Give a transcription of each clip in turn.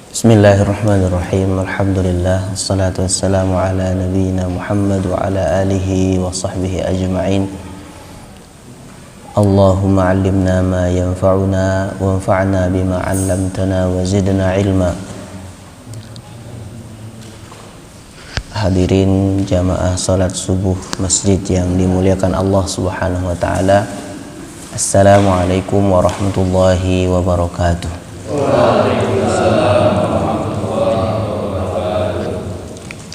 Bismillahirrahmanirrahim. Alhamdulillah, wassalatu wassalamu ala nabiyyina Muhammad wa ala alihi wa sahbihi ajma'in. Allahumma 'allimna ma yanfa'una wanfa'na bima 'allamtana wa zidna ilma. Hadirin jamaah salat subuh masjid yang dimuliakan Allah Subhanahu wa taala. Assalamualaikum warahmatullahi wabarakatuh.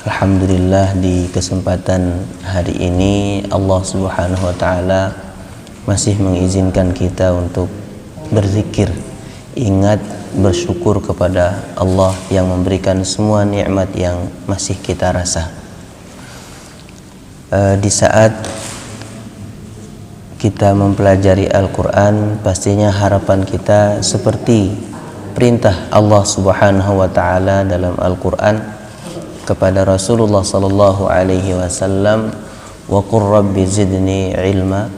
Alhamdulillah, di kesempatan hari ini Allah Subhanahu wa taala masih mengizinkan kita untuk berzikir, ingat, bersyukur kepada Allah yang memberikan semua nikmat yang masih kita rasa. Di saat kita mempelajari Al-Quran, pastinya harapan kita seperti perintah Allah Subhanahu wa taala dalam Al-Quran kepada Rasulullah sallallahu alaihi wasallam, wa qur rabbi zidni ilma.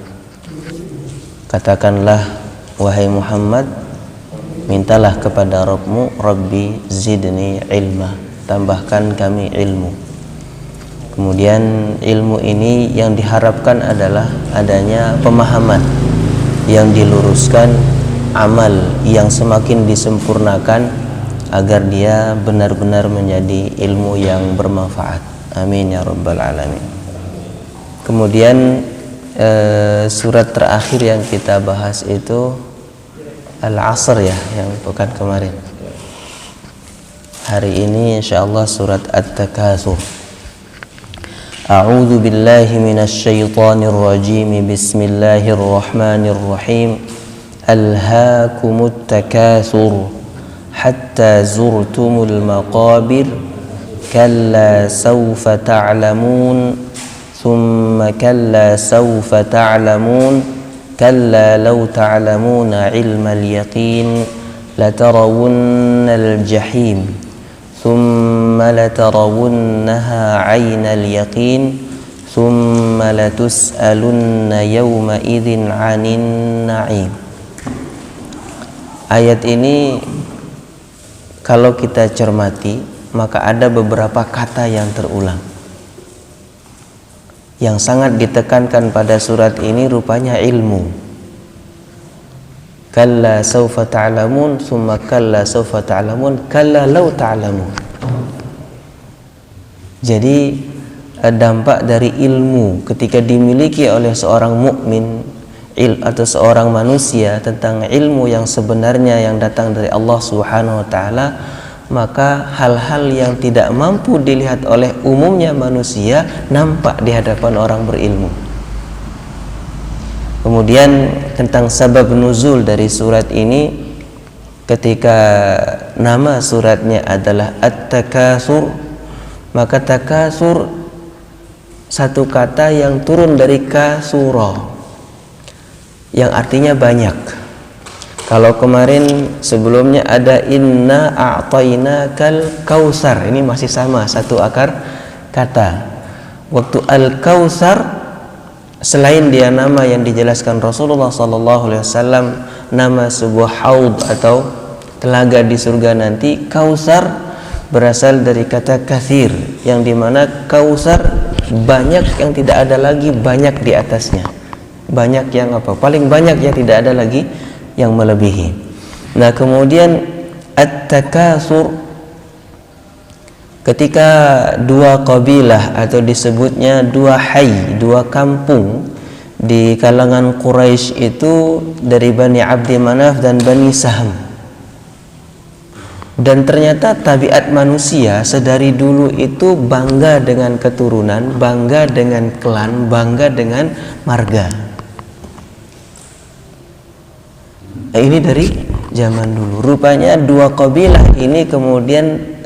Katakanlah wahai Muhammad, mintalah kepada Rabbmu, Rabbi zidni ilma, tambahkan kami ilmu. Kemudian ilmu ini yang diharapkan adalah adanya pemahaman yang diluruskan, amal yang semakin disempurnakan agar dia benar-benar menjadi ilmu yang bermanfaat. Amin ya rabbal alamin. Kemudian surat terakhir yang kita bahas itu Al-Asr ya, yang pekan kemarin. Hari ini insyaallah surat At-Takatsur. A'udzu billahi minasy syaithanir rajim. Bismillahirrahmanirrahim. Alhaakumut takatsur hatta zurtumul maqabir kalla sawfa ta'lamun thumma kalla sawfa ta'lamun kalla law ta'lamuna 'ilmal yaqin latarawunnal jahim thumma latarawunnaha 'ainal yaqin thumma latus'alunna yawma idzin 'anin na'im. Ayat ini kalau kita cermati, maka ada beberapa kata yang terulang. Yang sangat ditekankan pada surat ini rupanya ilmu. Kalla sawfa ta'lamun, thumma kalla sawfa ta'lamun, kalla law ta'lamun. Jadi dampak dari ilmu ketika dimiliki oleh seorang mukmin atau seorang manusia tentang ilmu yang sebenarnya yang datang dari Allah Subhanahu wa taala, maka hal-hal yang tidak mampu dilihat oleh umumnya manusia nampak di hadapan orang berilmu. Kemudian tentang sabab nuzul dari surat ini, ketika nama suratnya adalah At-Takatsur, maka takatsur satu kata yang turun dari kasura, yang artinya banyak. Kalau kemarin sebelumnya ada inna a'tainakal kautsar, ini masih sama satu akar kata. Waktu al-kautsar, selain dia nama yang dijelaskan Rasulullah sallallahu alaihi wasallam, nama sebuah haud atau telaga di surga nanti, kautsar berasal dari kata katsir, yang dimana kautsar banyak yang tidak ada lagi banyak di atasnya. Banyak yang apa? Paling banyak yang tidak ada lagi yang melebihi. Nah, kemudian At-Takatsur, ketika dua kabilah atau disebutnya dua hayy, dua kampung di kalangan Quraisy itu dari Bani Abdi Manaf dan Bani Sahm. Dan ternyata tabiat manusia sedari dulu itu bangga dengan keturunan, bangga dengan klan, bangga dengan marga. Ini dari zaman dulu. Rupanya dua kabilah ini kemudian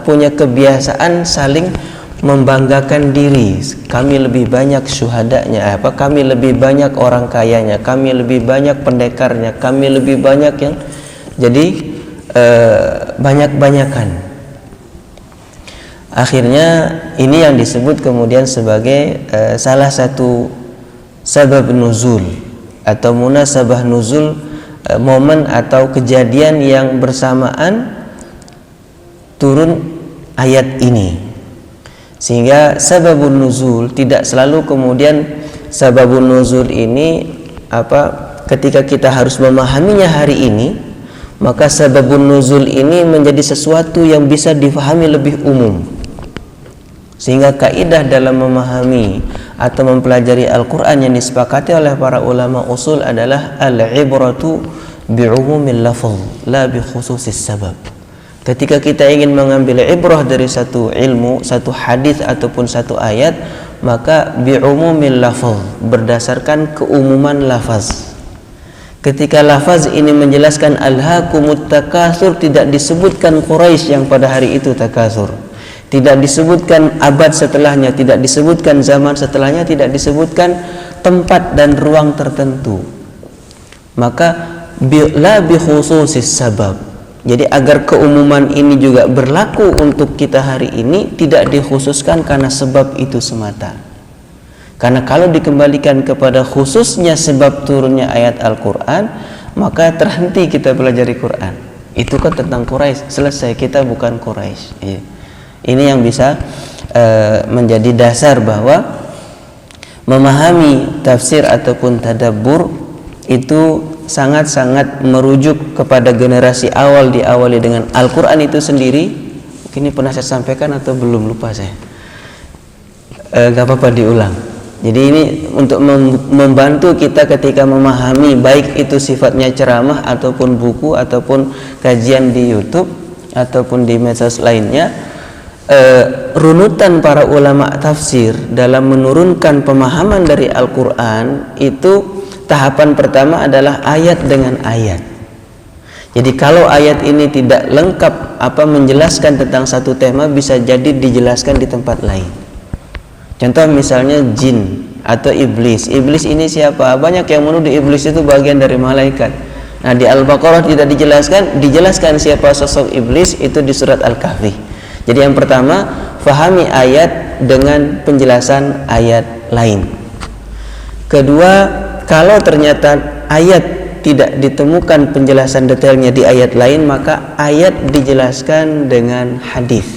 punya kebiasaan saling membanggakan diri. Kami lebih banyak syuhadanya, kami lebih banyak orang kayanya, kami lebih banyak pendekarnya, kami lebih banyak yang jadi banyak-banyakan. Akhirnya ini yang disebut kemudian sebagai salah satu sabab nuzul atau munasabah nuzul momen atau kejadian yang bersamaan turun ayat ini. Sehingga sababun nuzul tidak selalu kemudian sababun nuzul ini ketika kita harus memahaminya hari ini, maka sababun nuzul ini menjadi sesuatu yang bisa difahami lebih umum. Sehingga kaidah dalam memahami atau mempelajari Al-Quran yang disepakati oleh para ulama usul adalah al-ibratu bi'umumil lafaz la bi khususis sabab. Ketika kita ingin mengambil ibrah dari satu ilmu, satu hadis ataupun satu ayat, maka bi'umumil lafaz, berdasarkan keumuman lafaz. Ketika lafaz ini menjelaskan alhaakumut takatsur, tidak disebutkan Quraisy yang pada hari itu takatsur, tidak disebutkan abad setelahnya, tidak disebutkan zaman setelahnya, tidak disebutkan tempat dan ruang tertentu. Maka la bi khususis sabab. Jadi agar keumuman ini juga berlaku untuk kita hari ini, tidak dikhususkan karena sebab itu semata. Karena kalau dikembalikan kepada khususnya sebab turunnya ayat Al-Quran, maka terhenti kita pelajari Quran. Itu kan tentang Quraisy, selesai, kita bukan Quraisy. Ini yang bisa menjadi dasar bahwa memahami tafsir ataupun tadabbur itu sangat-sangat merujuk kepada generasi awal, diawali dengan Al-Quran itu sendiri. Mungkin ini pernah saya sampaikan atau belum, lupa saya. Gak apa-apa diulang. Jadi ini untuk membantu kita ketika memahami, baik itu sifatnya ceramah ataupun buku ataupun kajian di YouTube ataupun di medsos lainnya. Runutan para ulama tafsir dalam menurunkan pemahaman dari Al-Quran itu, tahapan pertama adalah ayat dengan ayat. Jadi kalau ayat ini tidak lengkap menjelaskan tentang satu tema, bisa jadi dijelaskan di tempat lain. Contoh misalnya jin atau iblis. Iblis ini siapa? Banyak yang menuduh iblis itu bagian dari malaikat. Nah, di Al-Baqarah tidak dijelaskan siapa sosok iblis, itu di surat Al-Kahfi. Jadi yang pertama, fahami ayat dengan penjelasan ayat lain. Kedua, kalau ternyata ayat tidak ditemukan penjelasan detailnya di ayat lain, maka ayat dijelaskan dengan hadis,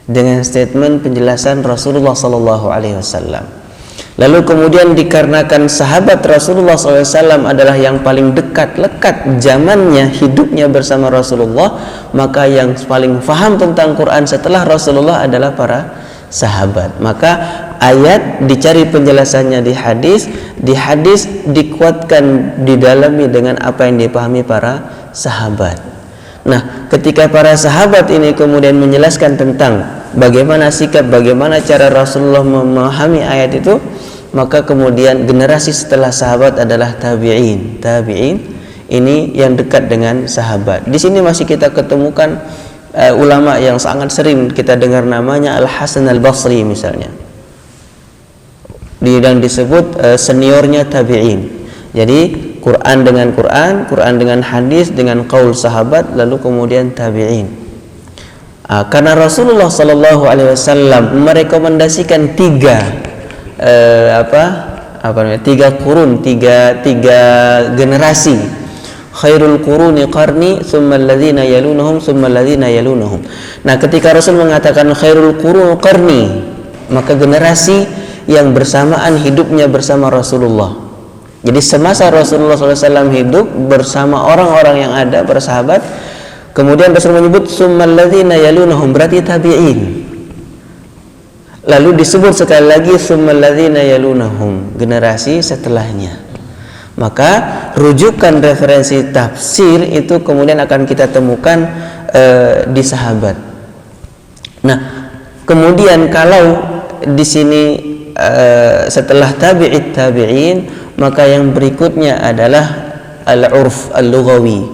dengan statement penjelasan Rasulullah SAW. Lalu kemudian dikarenakan sahabat Rasulullah SAW adalah yang paling lekat zamannya, hidupnya bersama Rasulullah, maka yang paling faham tentang Quran setelah Rasulullah adalah para sahabat. Maka ayat dicari penjelasannya di hadis dikuatkan, didalami dengan apa yang dipahami para sahabat. Nah, ketika para sahabat ini kemudian menjelaskan tentang bagaimana sikap, bagaimana cara Rasulullah memahami ayat itu, maka kemudian generasi setelah sahabat adalah tabi'in. Tabi'in ini yang dekat dengan sahabat. Di sini masih kita ketemukan ulama yang sangat sering kita dengar namanya Al-Hasan Al-Basri misalnya. Dan disebut seniornya tabi'in. Jadi Quran dengan Quran, Quran dengan hadis, dengan qaul sahabat, lalu kemudian tabi'in. Karena Rasulullah SAW merekomendasikan tiga kurun, tiga generasi. Khairul quruni qarni, thumma alladhina yalunahum, thumma alladhina yalunahum. Nah, ketika Rasul mengatakan khairul quruni qarni, maka generasi yang bersamaan hidupnya bersama Rasulullah. Jadi semasa Rasulullah SAW hidup bersama orang-orang yang ada, bersahabat, kemudian Rasul menyebut thumma alladhina yalunahum, berarti tabi'in. Lalu disebut sekali lagi thumma alladhina yalunahum, generasi setelahnya. Maka rujukan referensi tafsir itu kemudian akan kita temukan di sahabat. Nah, kemudian kalau di sini setelah tabi'in, maka yang berikutnya adalah al-urf al-lughawi.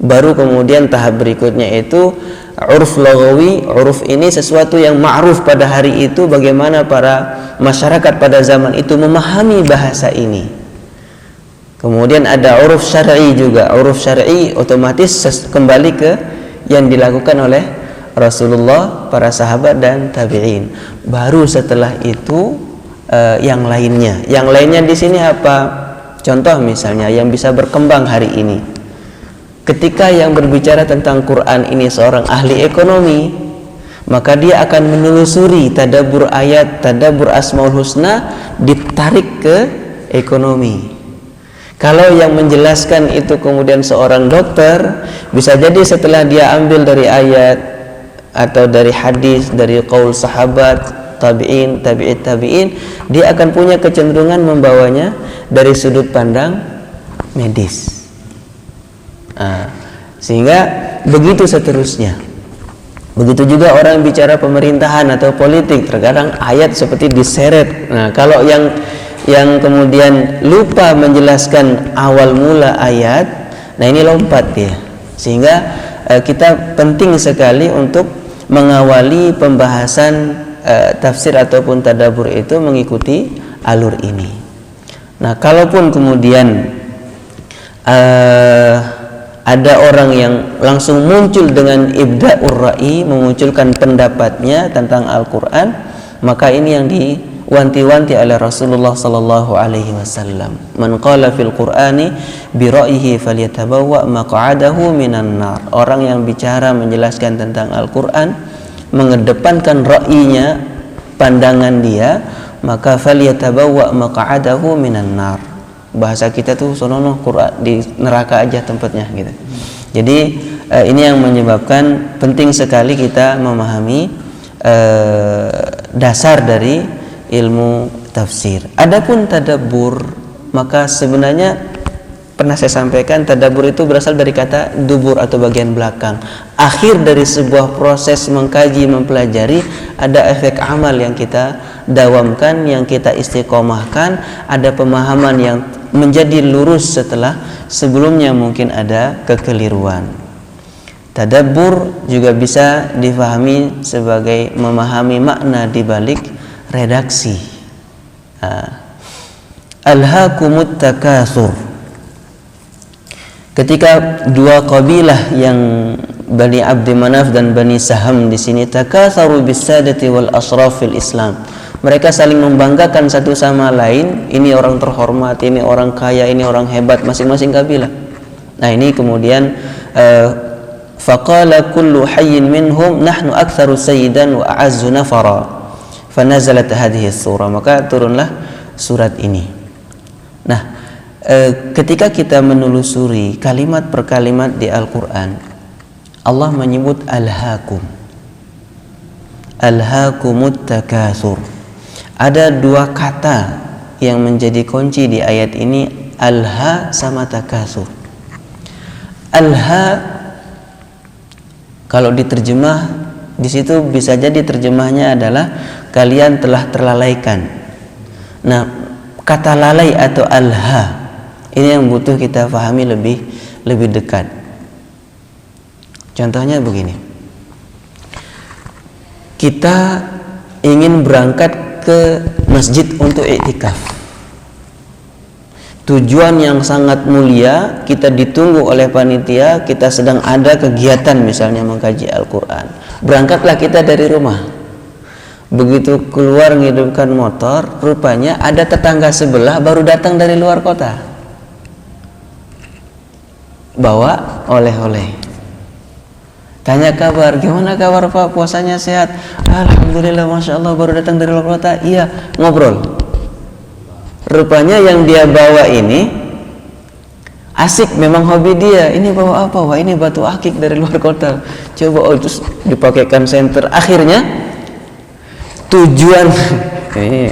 Baru kemudian tahap berikutnya itu urf lughawi. Urf ini sesuatu yang ma'ruf pada hari itu, bagaimana para masyarakat pada zaman itu memahami bahasa ini. Kemudian ada uruf syar'i juga. Uruf syar'i otomatis kembali ke yang dilakukan oleh Rasulullah, para sahabat dan tabi'in. Baru setelah itu yang lainnya. Yang lainnya di sini apa? Contoh misalnya yang bisa berkembang hari ini, ketika yang berbicara tentang Quran ini seorang ahli ekonomi, maka dia akan menelusuri tadabbur ayat, tadabbur Asmaul Husna, ditarik ke ekonomi. Kalau yang menjelaskan itu kemudian seorang dokter, bisa jadi setelah dia ambil dari ayat atau dari hadis, dari qaul sahabat, tabi'in, tabi'in, dia akan punya kecenderungan membawanya dari sudut pandang medis. Sehingga begitu seterusnya. Begitu juga orang bicara pemerintahan atau politik, terkadang ayat seperti diseret. Nah, kalau yang kemudian lupa menjelaskan awal mula ayat, nah ini lompat dia. Sehingga kita penting sekali untuk mengawali pembahasan tafsir ataupun tadabbur itu mengikuti alur ini. Nah, kalaupun kemudian ada orang yang langsung muncul dengan ibda'ur ra'i, memunculkan pendapatnya tentang Al-Quran, maka ini yang diwanti-wanti oleh Rasulullah sallallahu alaihi wasallam. Man qala fil Qur'ani bi ra'yihi falyatabawwa maq'adahu minan nar. Orang yang bicara menjelaskan tentang Al-Quran, mengedepankan ra'yinya, pandangan dia, maka falyatabawwa maq'adahu minan nar. Bahasa kita tuh sonono Quran di neraka aja tempatnya gitu. Jadi ini yang menyebabkan penting sekali kita memahami dasar dari ilmu tafsir. Adapun tadabbur, maka sebenarnya pernah saya sampaikan, tadabbur itu berasal dari kata dubur atau bagian belakang. Akhir dari sebuah proses mengkaji, mempelajari, ada efek amal yang kita dawamkan, yang kita istiqomahkan, ada pemahaman yang menjadi lurus setelah sebelumnya mungkin ada kekeliruan. Tadabbur juga bisa difahami sebagai memahami makna di balik redaksi. Alhaakumut takatsur. Ketika dua kabilah yang Bani Abdi Manaf dan Bani Saham di sini takatsaru bisadati wal asraf fil Islam. Mereka saling membanggakan satu sama lain, ini orang terhormat, ini orang kaya, ini orang hebat, masing-masing kabilah. Nah, ini kemudian faqala kullu hayyin minhum nahnu aktsaru sayyidan wa a'azzu nafara. Fanazalat hadhihi surah, maka turunlah surat ini. Nah, ketika kita menelusuri kalimat per kalimat di Al-Qur'an, Allah menyebut alhaakum. Alhaakumut takatsur. Ada dua kata yang menjadi kunci di ayat ini, alha sama takatsur. Alha kalau diterjemah di situ bisa jadi terjemahnya adalah kalian telah terlalaikan. Nah, kata lalai atau alha ini yang butuh kita pahami lebih dekat. Contohnya begini. Kita ingin berangkat ke masjid untuk iktikaf. Tujuan yang sangat mulia, kita ditunggu oleh panitia, kita sedang ada kegiatan misalnya mengkaji Al-Quran. Berangkatlah kita dari rumah. Begitu keluar menghidupkan motor, rupanya ada tetangga sebelah baru datang dari luar kota, bawa oleh-oleh. Tanya kabar, gimana kabar Pak? Puasanya sehat? Alhamdulillah, Masya Allah, baru datang dari luar kota. Iya, ngobrol. Rupanya yang dia bawa ini asik, memang hobi dia. Ini bawa apa? Wah, ini batu akik dari luar kota. Coba, terus dipakaikan senter. Akhirnya tujuan ini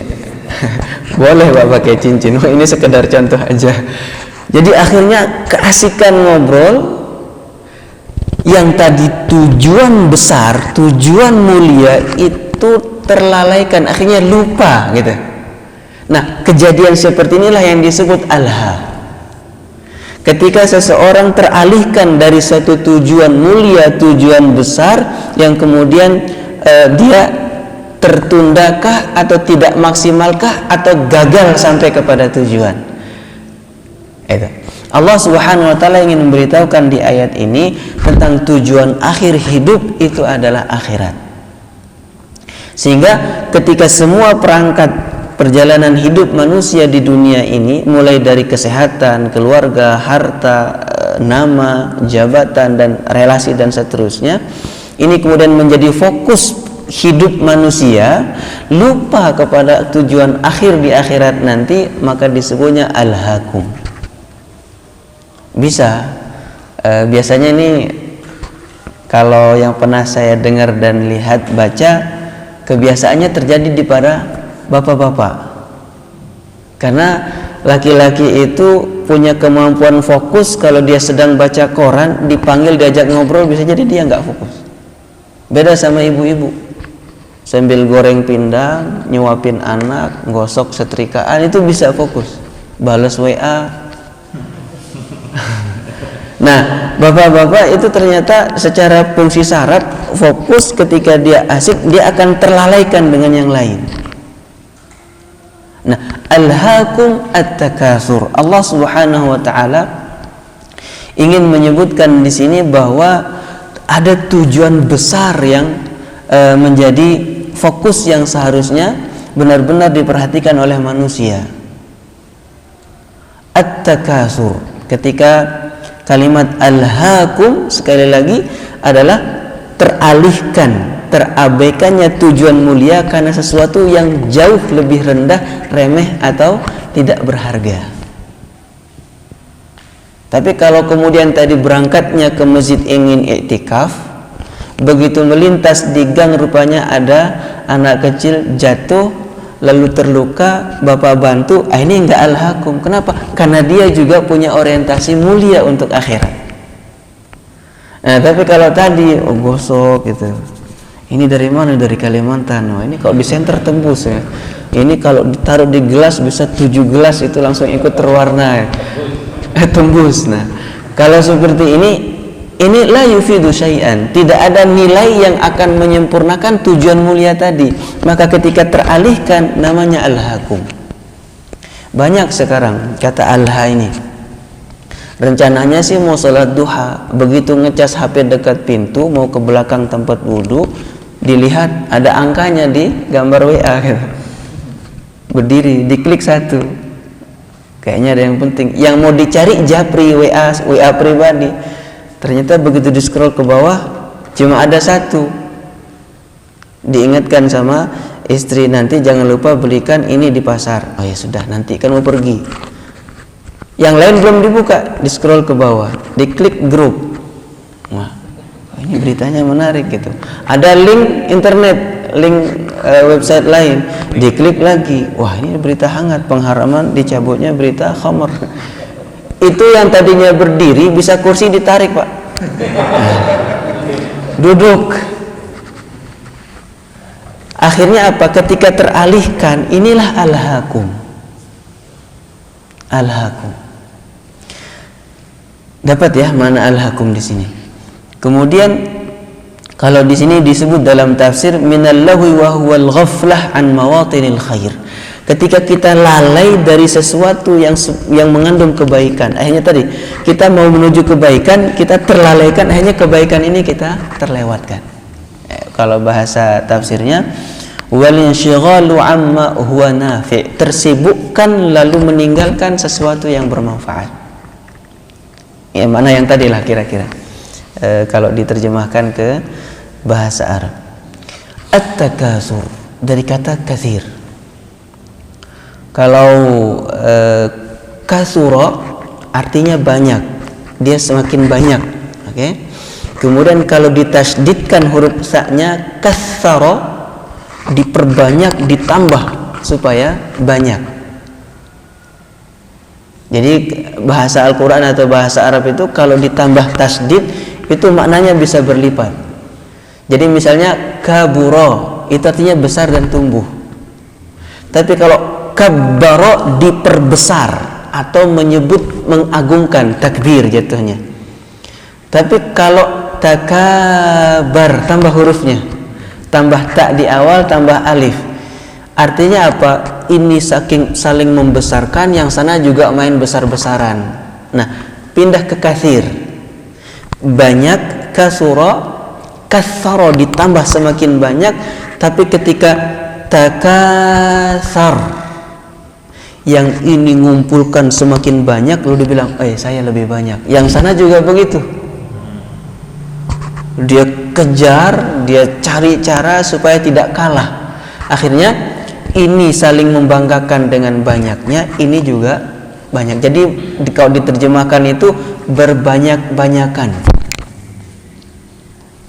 boleh Pak pakai cincin. Wah, ini sekedar contoh aja. Jadi akhirnya keasikan ngobrol yang tadi tujuan besar, tujuan mulia itu terlalaikan, akhirnya lupa gitu. Nah, kejadian seperti inilah yang disebut alha. Ketika seseorang teralihkan dari satu tujuan mulia, tujuan besar, yang kemudian dia tertundakah atau tidak maksimalkah atau gagal sampai kepada tujuan. Itu. Allah Subhanahu wa taala ingin memberitahukan di ayat ini tentang tujuan akhir hidup itu adalah akhirat. Sehingga ketika semua perangkat perjalanan hidup manusia di dunia ini, mulai dari kesehatan, keluarga, harta, nama, jabatan, dan relasi dan seterusnya, ini kemudian menjadi fokus hidup manusia, lupa kepada tujuan akhir di akhirat nanti, maka disebutnya alhaakum. Biasanya ini kalau yang pernah saya dengar dan lihat baca, kebiasaannya terjadi di para bapak-bapak. Karena laki-laki itu punya kemampuan fokus, kalau dia sedang baca koran, dipanggil diajak ngobrol, bisa jadi dia nggak fokus. Beda sama ibu-ibu, sambil goreng pindang, nyuapin anak, gosok setrikaan, itu bisa fokus, balas WA. Nah, bapak-bapak itu ternyata secara fungsi saraf fokus, ketika dia asik dia akan terlalaikan dengan yang lain. Nah, alhaakum at-takatsur. Allah Subhanahu wa taala ingin menyebutkan di sini bahwa ada tujuan besar yang menjadi fokus yang seharusnya benar-benar diperhatikan oleh manusia. At-takatsur. Ketika kalimat alhaakum sekali lagi adalah terabaikannya tujuan mulia karena sesuatu yang jauh lebih rendah, remeh atau tidak berharga. Tapi kalau kemudian tadi berangkatnya ke masjid ingin iktikaf, begitu melintas di gang rupanya ada anak kecil jatuh lalu terluka, bapak bantu, ini enggak alhaakum. Kenapa? Karena dia juga punya orientasi mulia untuk akhirat. Nah, tapi kalau tadi gosok gitu, ini dari mana? Dari Kalimantan. Ini kalau di senter tembus ya. Ini kalau ditaruh di gelas bisa 7 gelas itu langsung ikut terwarna ya. Tembus. Nah, kalau seperti ini la yufidu syai'an, tidak ada nilai yang akan menyempurnakan tujuan mulia tadi. Maka ketika teralihkan, namanya alhaakum. Banyak sekarang kata alha ini, rencananya sih mau sholat duha, begitu ngecas HP dekat pintu mau ke belakang tempat wudhu, dilihat ada angkanya di gambar WA gitu. Berdiri, diklik 1, kayaknya ada yang penting, yang mau dicari japri WA pribadi. Ternyata begitu di scroll ke bawah cuma ada 1. Diingatkan sama istri, nanti jangan lupa belikan ini di pasar. Oh ya sudah, nanti kan mau pergi. Yang lain belum dibuka, di scroll ke bawah, diklik grup. Wah, ini beritanya menarik gitu. Ada link internet, link website lain, diklik lagi. Wah, ini berita hangat, pengharaman dicabutnya berita khamr. Itu yang tadinya berdiri bisa kursi ditarik, Pak. Duduk. Akhirnya apa? Ketika teralihkan, inilah alhaakum. Alhaakum. Dapat ya mana alhaakum di sini. Kemudian kalau di sini disebut dalam tafsir minal lahwi wa huwal ghaflah an mawatinil khair. Ketika kita lalai dari sesuatu yang mengandung kebaikan, akhirnya tadi kita mau menuju kebaikan, kita terlalaikan, akhirnya kebaikan ini kita terlewatkan. Kalau bahasa tafsirnya wal inshighalu amma huwa nafi', tersibukkan lalu meninggalkan sesuatu yang bermanfaat. Ya, mana yang tadi lah kira-kira kalau diterjemahkan ke bahasa Arab. At-takatsur dari kata katsir. Kalau kasura artinya banyak, dia semakin banyak, oke? Kemudian kalau ditasydidkan huruf sa-nya, katsara, diperbanyak, ditambah supaya banyak. Jadi bahasa Al-Quran atau bahasa Arab itu kalau ditambah tasydid itu maknanya bisa berlipat. Jadi misalnya kabura itu artinya besar dan tumbuh. Tapi kalau kabbara diperbesar atau menyebut mengagungkan, takbir jatuhnya. Tapi kalau takabar tambah hurufnya, tambah tak di awal, tambah alif, artinya apa? Ini saling membesarkan, yang sana juga main besar-besaran. Nah, pindah ke katsir, banyak, kasura, katsara ditambah semakin banyak. Tapi ketika takatsar Yang ini ngumpulkan semakin banyak, lalu dibilang, saya lebih banyak. Yang sana juga begitu. Dia kejar, dia cari cara supaya tidak kalah. Akhirnya ini saling membanggakan dengan banyaknya, ini juga banyak. Jadi kalau diterjemahkan itu berbanyak-banyakan.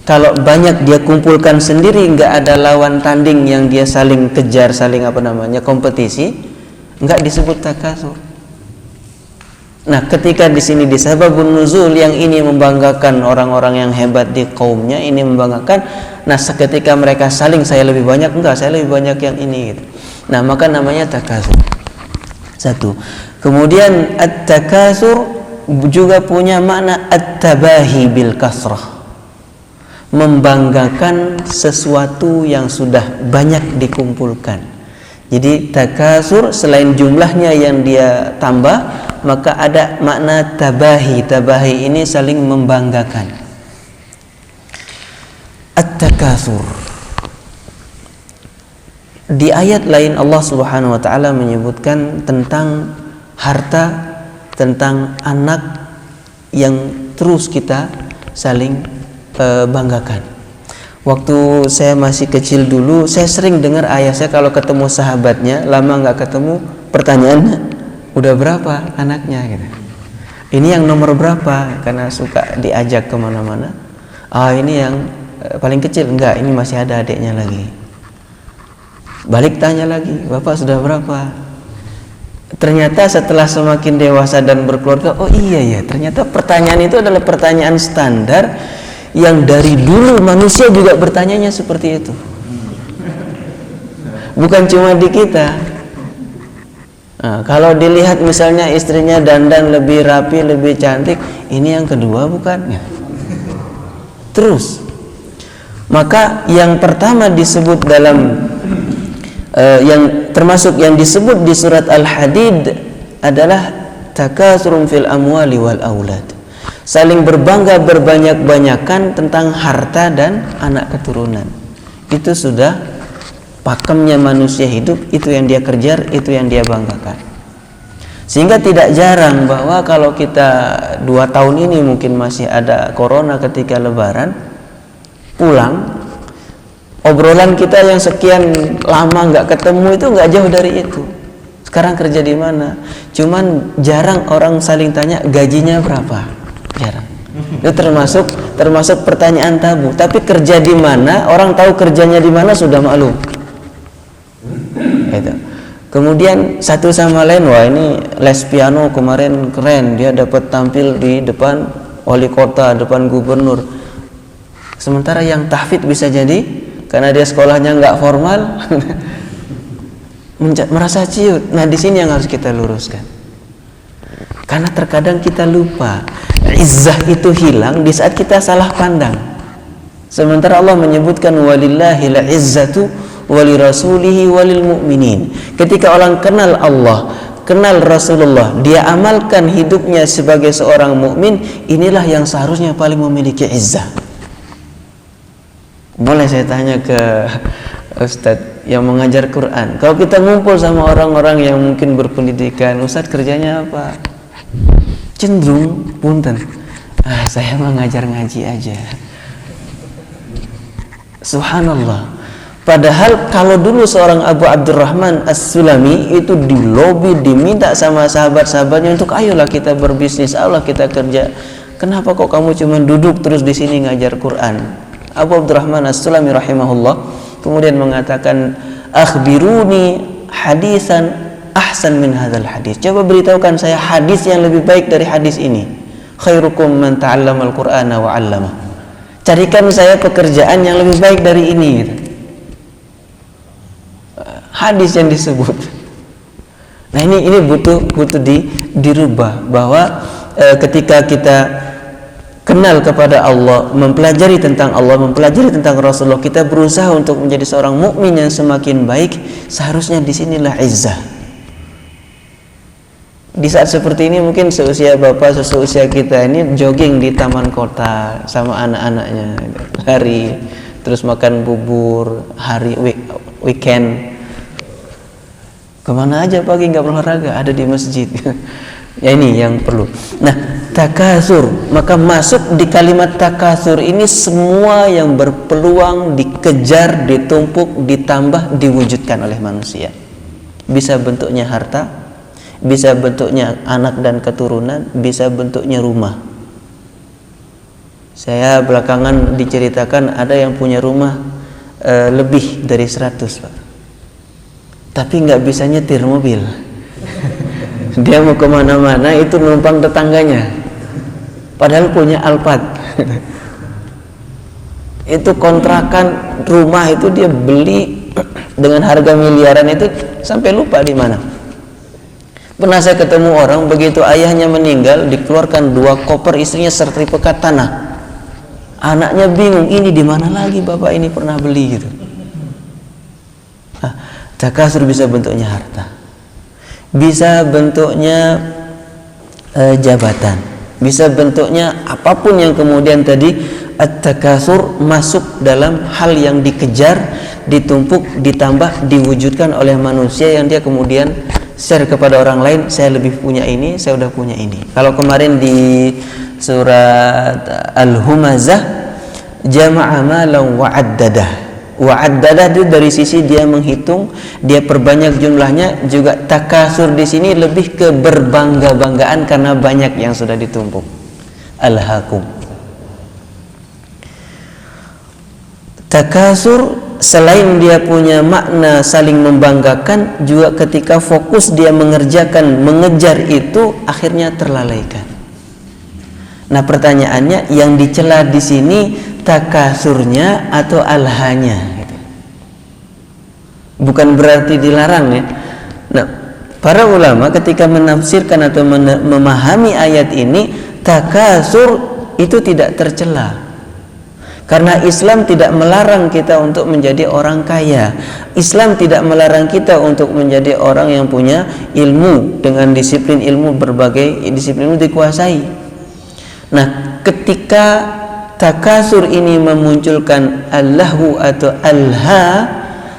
Kalau banyak dia kumpulkan sendiri, nggak ada lawan tanding yang dia saling kejar, saling kompetisi, nggak disebut takasur. Nah, ketika di sini di sababun nuzul, yang ini membanggakan orang-orang yang hebat di kaumnya, ini membanggakan. Nah, seketika mereka saling, saya lebih banyak, enggak, saya lebih banyak yang ini gitu. Nah, maka namanya takasur. Satu. Kemudian at-takasur juga punya makna at-tabahi bil kasrah. Membanggakan sesuatu yang sudah banyak dikumpulkan. Jadi takasur selain jumlahnya yang dia tambah, maka ada makna tabahi. Tabahi ini saling membanggakan. At-takasur. Di ayat lain Allah Subhanahu wa taala menyebutkan tentang harta, tentang anak yang terus kita saling banggakan. Waktu saya masih kecil dulu, saya sering dengar ayah saya kalau ketemu sahabatnya, lama nggak ketemu, pertanyaannya, udah berapa anaknya gitu. Ini yang nomor berapa? Karena suka diajak kemana-mana. Ini yang paling kecil, enggak, ini masih ada adiknya lagi. Balik tanya lagi, bapak sudah berapa? Ternyata setelah semakin dewasa dan berkeluarga, iya, ternyata pertanyaan itu adalah pertanyaan standar yang dari dulu manusia juga bertanyanya seperti itu. Bukan cuma di kita. Nah, kalau dilihat misalnya istrinya dandan lebih rapi, lebih cantik, ini yang kedua bukan? Terus. Maka yang pertama disebut dalam yang termasuk yang disebut di surat Al-Hadid adalah takasurun fil amwali wal aulad. Saling berbangga berbanyak-banyakan tentang harta dan anak keturunan. Itu sudah pakemnya manusia hidup, itu yang dia kejar, itu yang dia banggakan. Sehingga tidak jarang bahwa kalau kita 2 tahun ini mungkin masih ada corona ketika lebaran, pulang, obrolan kita yang sekian lama nggak ketemu itu nggak jauh dari itu. Sekarang kerja di mana? Cuman jarang orang saling tanya gajinya berapa. Jarang. Itu termasuk pertanyaan tabu. Tapi kerja di mana, orang tahu kerjanya di mana sudah maklum. Itu. Kemudian satu sama lain, wah ini les piano kemarin keren, dia dapat tampil di depan wali kota, depan gubernur. Sementara yang tahfidz bisa jadi karena dia sekolahnya nggak formal, merasa ciut. Nah, di sini yang harus kita luruskan. Karena terkadang kita lupa, izzah itu hilang di saat kita salah pandang. Sementara Allah menyebutkan walillahil izzatu walirasulihi walil mu'minin. Ketika orang kenal Allah, kenal Rasulullah, dia amalkan hidupnya sebagai seorang mukmin, inilah yang seharusnya paling memiliki izzah. Boleh saya tanya ke Ustadz yang mengajar Quran, kalau kita ngumpul sama orang-orang yang mungkin berpendidikan, Ustadz kerjanya apa? Cenderung punten, saya mengajar ngaji aja. Subhanallah. Padahal kalau dulu seorang Abu Abdurrahman As-Sulami itu di lobi diminta sama sahabat-sahabatnya untuk ayolah kita berbisnis, Allah kita kerja. Kenapa kok kamu cuma duduk terus di sini ngajar Quran? Abu Abdurrahman As-Sulami rahimahullah kemudian mengatakan, akhbiruni hadisan ahsan min hadzal hadis. Coba beritahukan saya hadis yang lebih baik dari hadis ini. Khairukum man ta'allamal Qur'ana wa 'allama. Carikan saya pekerjaan yang lebih baik dari ini gitu. Hadis yang disebut. Nah, ini butuh dirubah bahwa ketika kita kenal kepada Allah, mempelajari tentang Allah, mempelajari tentang Rasulullah, kita berusaha untuk menjadi seorang mukmin yang semakin baik, seharusnya disinilah izzah. Di saat seperti ini mungkin seusia bapak, seusia kita ini jogging di taman kota sama anak-anaknya, lari, terus makan bubur hari weekend. Kemana aja pagi nggak berolahraga, ada di masjid. Ya ini yang perlu. Nah, takasur, maka masuk di kalimat takasur ini semua yang berpeluang dikejar, ditumpuk, ditambah, diwujudkan oleh manusia. Bisa bentuknya harta, bisa bentuknya anak dan keturunan, bisa bentuknya rumah. Saya belakangan diceritakan ada yang punya rumah lebih dari 100, Pak. Tapi nggak bisa nyetir mobil. Dia mau kemana-mana itu numpang tetangganya, padahal punya Alphard. Itu kontrakan rumah itu dia beli dengan harga miliaran itu sampai lupa di mana. Pernah saya ketemu orang, begitu ayahnya meninggal dikeluarkan 2 koper istrinya sertifikat tanah. Anaknya bingung, ini di mana lagi bapak ini pernah beli gitu. Nah, takasur bisa bentuknya harta, bisa bentuknya jabatan, bisa bentuknya apapun yang kemudian tadi at-takasur masuk dalam hal yang dikejar, ditumpuk, ditambah, diwujudkan oleh manusia yang dia kemudian share kepada orang lain. Saya lebih punya ini, saya udah punya ini. Kalau kemarin di surat Al-Humazah, jama'a malan wa'addadah. Wa'addadah itu dari sisi dia menghitung, dia perbanyak jumlahnya. Juga takasur di sini lebih ke berbangga-banggaan karena banyak yang sudah ditumpuk. Alhaakum. Takasur selain dia punya makna saling membanggakan, juga ketika fokus dia mengerjakan, mengejar itu akhirnya terlalaikan. Nah, pertanyaannya yang dicela di sini takasurnya atau alhanya gitu. Bukan berarti dilarang ya. Nah, para ulama ketika menafsirkan atau memahami ayat ini, takasur itu tidak tercela. Karena Islam tidak melarang kita untuk menjadi orang kaya. Islam tidak melarang kita untuk menjadi orang yang punya ilmu, dengan disiplin ilmu, berbagai disiplin ilmu dikuasai. Nah, ketika takasur ini memunculkan allahu atau alha,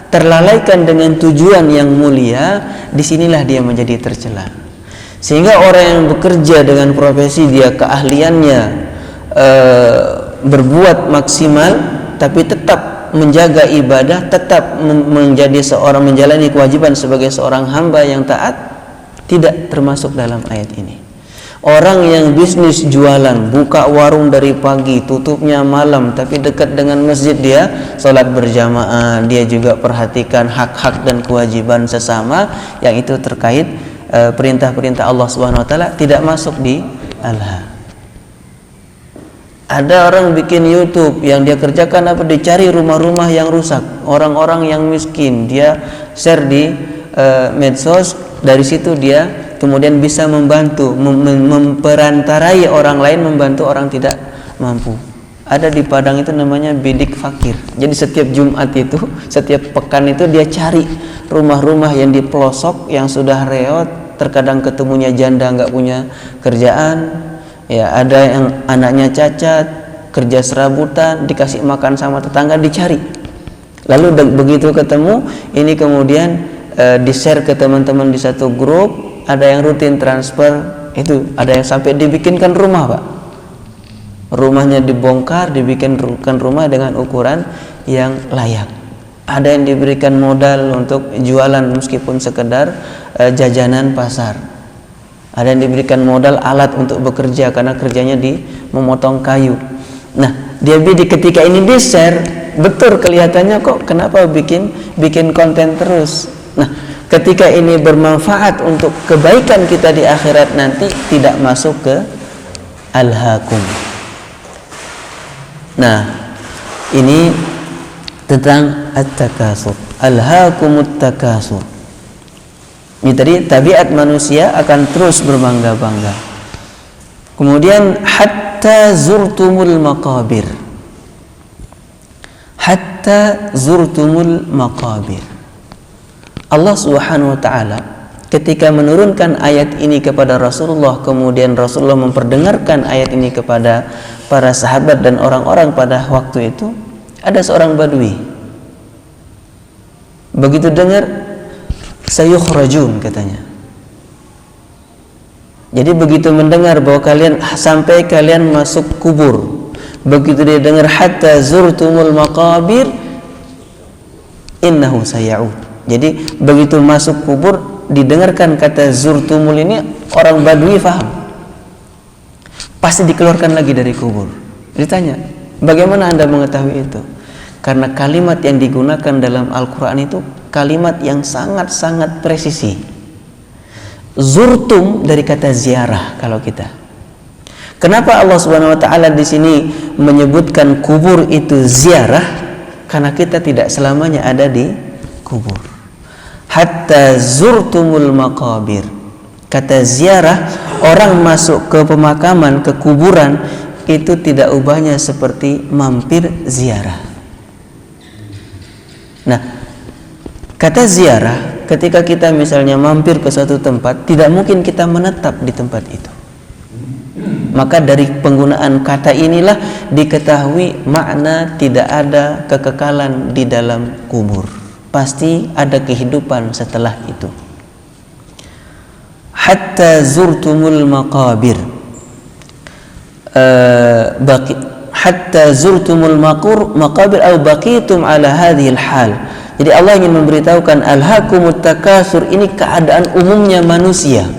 terlalaikan dengan tujuan yang mulia, disinilah dia menjadi tercela. Sehingga orang yang bekerja dengan profesi dia, keahliannya berbuat maksimal, tapi tetap menjaga ibadah, tetap menjadi seorang, menjalani kewajiban sebagai seorang hamba yang taat, tidak termasuk dalam ayat ini. Orang yang bisnis jualan, buka warung dari pagi, tutupnya malam, tapi dekat dengan masjid dia sholat berjamaah, dia juga perhatikan hak-hak dan kewajiban sesama yang itu terkait perintah-perintah Allah Subhanahu wa taala, tidak masuk di alha. Ada orang bikin YouTube, yang dia kerjakan apa? Dicari rumah-rumah yang rusak, orang-orang yang miskin, dia share di medsos, dari situ dia kemudian bisa membantu, memperantarai orang lain, membantu orang tidak mampu. Ada di Padang itu namanya bidik fakir. Jadi setiap Jumat itu, setiap pekan itu dia cari rumah-rumah yang di pelosok, yang sudah reot, terkadang ketemunya janda nggak punya kerjaan, ya ada yang anaknya cacat, kerja serabutan, dikasih makan sama tetangga, dicari. Lalu begitu ketemu, ini kemudian di-share ke teman-teman di satu grup. Ada yang rutin transfer, itu ada yang sampai dibikinkan rumah, Pak. Rumahnya dibongkar, dibikinkan rumah dengan ukuran yang layak. Ada yang diberikan modal untuk jualan meskipun sekedar jajanan pasar. Ada yang diberikan modal alat untuk bekerja karena kerjanya di memotong kayu. Nah, dia ketika ini di-share, betul kelihatannya kok kenapa bikin konten terus. Nah, ketika ini bermanfaat untuk kebaikan kita di akhirat nanti, tidak masuk ke alhaakum. Nah, ini tentang at-takasur. Alhaakumut takasur. Ini tadi tabiat manusia akan terus berbangga-bangga. Kemudian hatta zurtumul maqabir. Hatta zurtumul maqabir. Allah Subhanahu wa taala ketika menurunkan ayat ini kepada Rasulullah, kemudian Rasulullah memperdengarkan ayat ini kepada para sahabat dan orang-orang pada waktu itu, ada seorang badui. Begitu dengar, sayukhrajun katanya. Jadi begitu mendengar bahwa kalian sampai kalian masuk kubur, begitu dia dengar hatta zurtumul maqabir innahu sayauд. Jadi begitu masuk kubur didengarkan kata zurtumul ini, orang Badui faham. Pasti dikeluarkan lagi dari kubur. Ditanya, bagaimana Anda mengetahui itu? Karena kalimat yang digunakan dalam Al-Quran itu kalimat yang sangat-sangat presisi. Zurtum dari kata ziarah kalau kita. Kenapa Allah Subhanahu wa taala di sini menyebutkan kubur itu ziarah? Karena kita tidak selamanya ada di kubur. Hatta zurtumul maqabir. Kata ziarah, orang masuk ke pemakaman, ke kuburan, itu tidak ubahnya seperti mampir ziarah. Nah, kata ziarah, ketika kita misalnya mampir ke suatu tempat, tidak mungkin kita menetap di tempat itu. Maka dari penggunaan kata inilah diketahui makna tidak ada kekekalan di dalam kubur. Pasti ada kehidupan setelah itu. Hatta zurtumul maqabir. Hatta zurtumul maqabir atau baqitum ala hadhil hal. Jadi Allah ingin memberitahukan alhaakumut takasur ini keadaan umumnya manusia,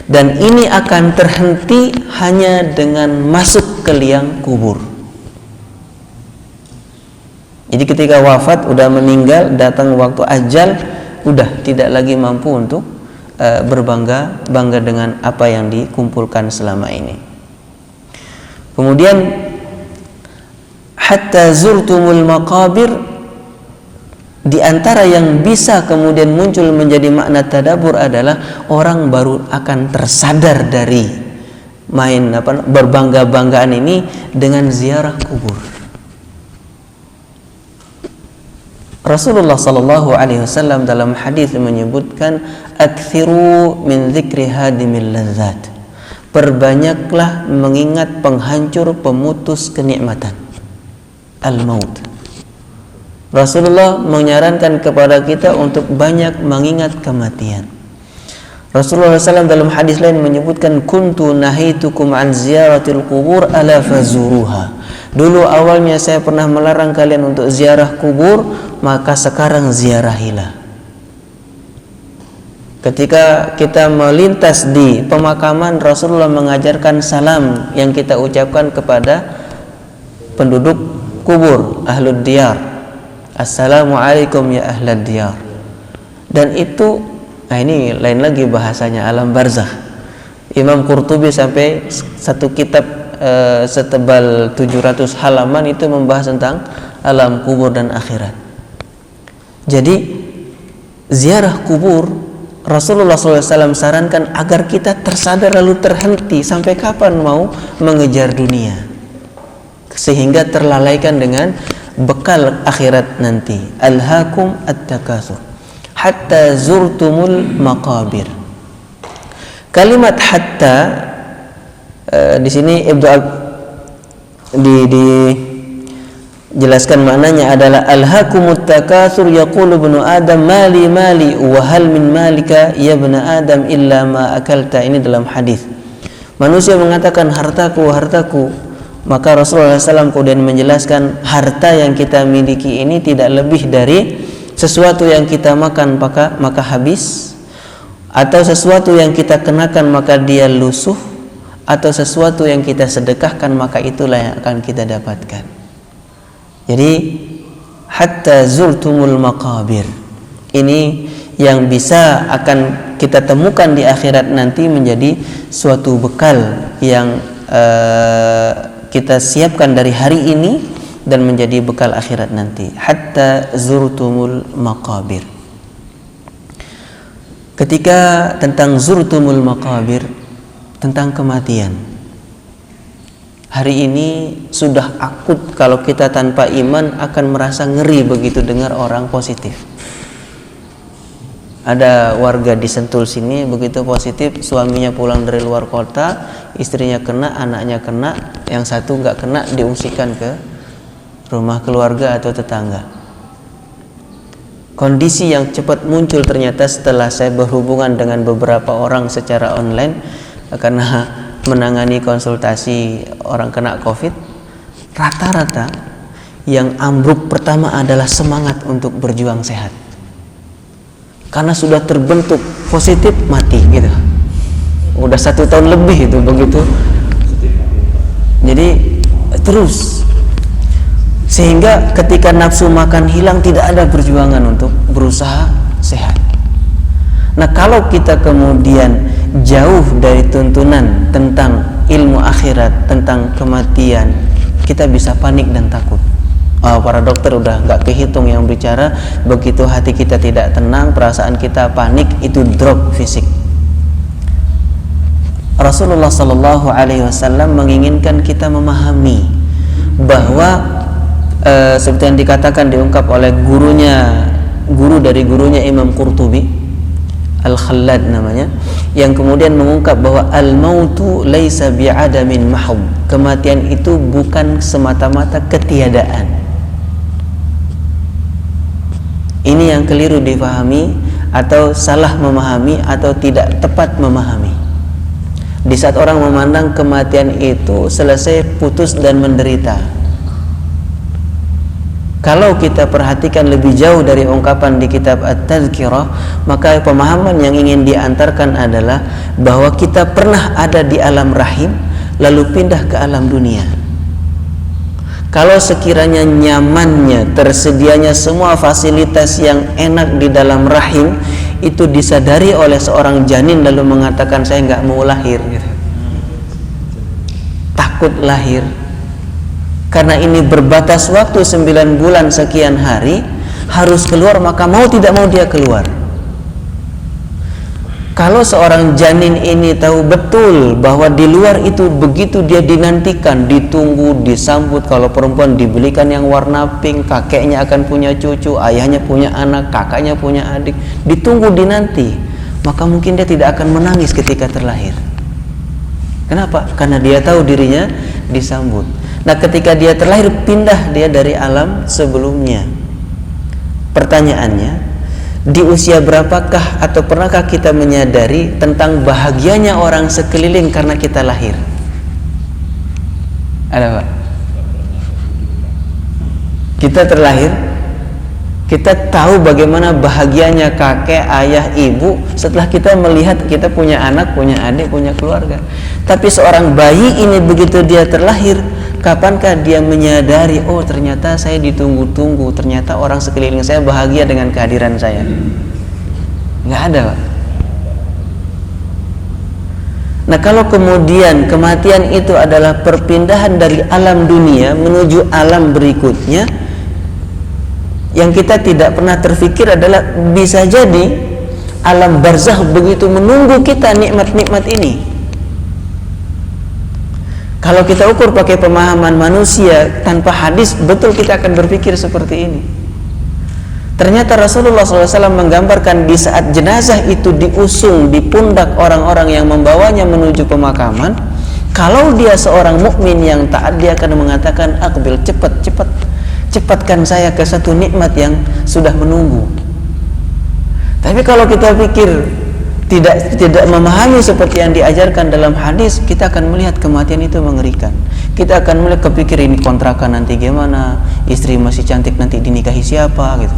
dan ini akan terhenti hanya dengan masuk ke liang kubur. Jadi ketika wafat, udah meninggal, datang waktu ajal, udah tidak lagi mampu untuk bangga dengan apa yang dikumpulkan selama ini. Kemudian hatta zurtumul maqabir, di antara yang bisa kemudian muncul menjadi makna tadabbur adalah orang baru akan tersadar dari berbangga-banggaan ini dengan ziarah kubur. Rasulullah sallallahu alaihi wasallam dalam hadis menyebutkan aktsiru min dzikri hadimil ladzat. Perbanyaklah mengingat penghancur pemutus kenikmatan, al-maut. Rasulullah menyarankan kepada kita untuk banyak mengingat kematian. Rasulullah SAW dalam hadis lain menyebutkan kuntu nahitukum an ziyaratil qubur ala fazuruha. Dulu awalnya saya pernah melarang kalian untuk ziarah kubur, maka sekarang ziarahilah. Ketika kita melintas di pemakaman, Rasulullah mengajarkan salam yang kita ucapkan kepada penduduk kubur, ahlud diyar. Assalamualaikum ya ahlad diyar. Dan itu, ini lain lagi bahasanya, alam barzakh. Imam Qurtubi sampai satu kitab setebal 700 halaman itu membahas tentang alam kubur dan akhirat. Jadi ziarah kubur, Rasulullah SAW sarankan agar kita tersadar lalu terhenti. Sampai kapan mau mengejar dunia, sehingga terlalaikan dengan bekal akhirat nanti. Alhaakum at-takasur hatta zurtumul maqabir. Kalimat hatta di sini dijelaskan maknanya adalah alhaakumut takasur yaqulu ibnu adam mali mali wa hal min malika ya ibnu adam illa ma akalta. Ini dalam hadis. Manusia mengatakan hartaku, hartaku. Maka Rasulullah SAW kemudian menjelaskan harta yang kita miliki ini tidak lebih dari sesuatu yang kita makan maka habis, atau sesuatu yang kita kenakan maka dia lusuh, atau sesuatu yang kita sedekahkan maka itulah yang akan kita dapatkan. Jadi hatta zurtumul maqabir ini yang bisa akan kita temukan di akhirat nanti menjadi suatu bekal yang kita siapkan dari hari ini dan menjadi bekal akhirat nanti. Hatta zurtumul maqabir. Ketika tentang zurtumul maqabir, tentang kematian, hari ini sudah akut. Kalau kita tanpa iman akan merasa ngeri begitu dengar orang positif. Ada warga di Sentul sini begitu positif, suaminya pulang dari luar kota, istrinya kena, anaknya kena, yang satu nggak kena diungsikan ke rumah keluarga atau tetangga. kondisi yang cepat muncul ternyata setelah saya berhubungan dengan beberapa orang secara online karena menangani konsultasi orang kena COVID. Rata-rata yang ambruk pertama adalah semangat untuk berjuang sehat, karena sudah terbentuk positif mati gitu. Udah 1 tahun lebih itu begitu. Jadi terus, sehingga ketika nafsu makan hilang tidak ada perjuangan untuk berusaha sehat. Nah, kalau kita kemudian jauh dari tuntunan tentang ilmu akhirat, tentang kematian, kita bisa panik dan takut. Para dokter udah gak kehitung yang bicara. Begitu hati kita tidak tenang, perasaan kita panik, itu drop fisik. Rasulullah SAW menginginkan kita memahami bahwa seperti yang dikatakan, diungkap oleh guru dari gurunya Imam Qurtubi, Al-Khallad namanya, yang kemudian mengungkap bahwa al-mautu laisa bi'adamin mahd. Kematian itu bukan semata-mata ketiadaan. Ini yang keliru difahami, atau salah memahami, atau tidak tepat memahami. Di saat orang memandang kematian itu selesai, putus dan menderita. Kalau kita perhatikan lebih jauh dari ungkapan di kitab At-Tadhkirah, maka pemahaman yang ingin diantarkan adalah bahwa kita pernah ada di alam rahim lalu pindah ke alam dunia. Kalau sekiranya nyamannya, tersedianya semua fasilitas yang enak di dalam rahim itu disadari oleh seorang janin lalu mengatakan saya nggak mau lahir gitu. Takut lahir karena ini berbatas waktu 9 bulan sekian hari harus keluar, maka mau tidak mau dia keluar. Kalau seorang janin ini tahu betul bahwa di luar itu begitu dia dinantikan, ditunggu, disambut. Kalau perempuan dibelikan yang warna pink, kakeknya akan punya cucu, ayahnya punya anak, kakaknya punya adik, ditunggu, dinanti, maka mungkin dia tidak akan menangis ketika terlahir. Kenapa? Karena dia tahu dirinya disambut. Nah, ketika dia terlahir, pindah dia dari alam sebelumnya. Pertanyaannya, di usia berapakah atau pernahkah kita menyadari tentang bahagianya orang sekeliling karena kita lahir? Ada Pak? Kita terlahir, kita tahu bagaimana bahagianya kakek, ayah, ibu setelah kita melihat kita punya anak, punya adik, punya keluarga. Tapi seorang bayi ini begitu dia terlahir, kapankah dia menyadari, oh ternyata saya ditunggu-tunggu, ternyata orang sekeliling saya bahagia dengan kehadiran saya? Nggak ada, Pak. Nah, kalau kemudian kematian itu adalah perpindahan dari alam dunia menuju alam berikutnya, yang kita tidak pernah terfikir adalah bisa jadi alam barzakh begitu menunggu kita nikmat-nikmat ini. Kalau kita ukur pakai pemahaman manusia tanpa hadis, betul kita akan berpikir seperti ini. Ternyata Rasulullah SAW menggambarkan di saat jenazah itu diusung di pundak orang-orang yang membawanya menuju pemakaman, kalau dia seorang mukmin yang taat, dia akan mengatakan, aqbil, cepat, cepatkan saya ke satu nikmat yang sudah menunggu. Tapi kalau kita pikir tidak memahami seperti yang diajarkan dalam hadis, kita akan melihat kematian itu mengerikan. Kita akan melihat, kepikir ini kontrakan nanti gimana, istri masih cantik nanti dinikahi siapa gitu.